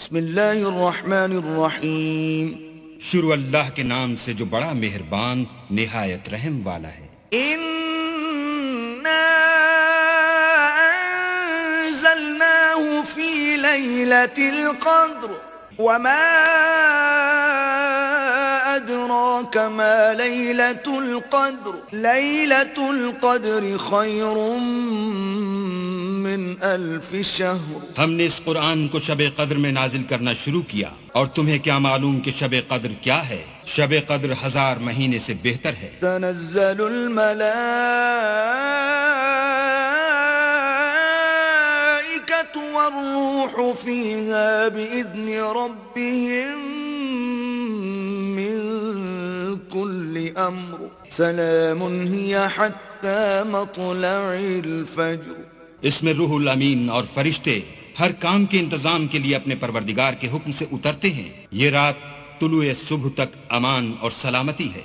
بسم اللہ الرحمن الرحیم. شروع اللہ کے نام سے جو بڑا مہربان نہایت رحم والا ہے. اِنَّا أَنزَلْنَاهُ فِي لَيْلَةِ الْقَدْرِ وَمَا أَدْرَاكَ مَا لَيْلَةُ الْقَدْرِ لَيْلَةُ الْقَدْرِ خَيْرٌ من ألف شہر. ہم نے اس قرآن کو شب قدر میں نازل کرنا شروع کیا، اور تمہیں کیا معلوم کہ شب قدر کیا ہے؟ شب قدر 1000 مہینے سے بہتر ہے. تنزل الملائکۃ والروح فیہا بإذن ربهم من كل امر سلام هی حتی مطلع الفجر. اس میں روح الامین اور فرشتے ہر کام کے انتظام کے لیے اپنے پروردگار کے حکم سے اترتے ہیں. یہ رات طلوع صبح تک امان اور سلامتی ہے.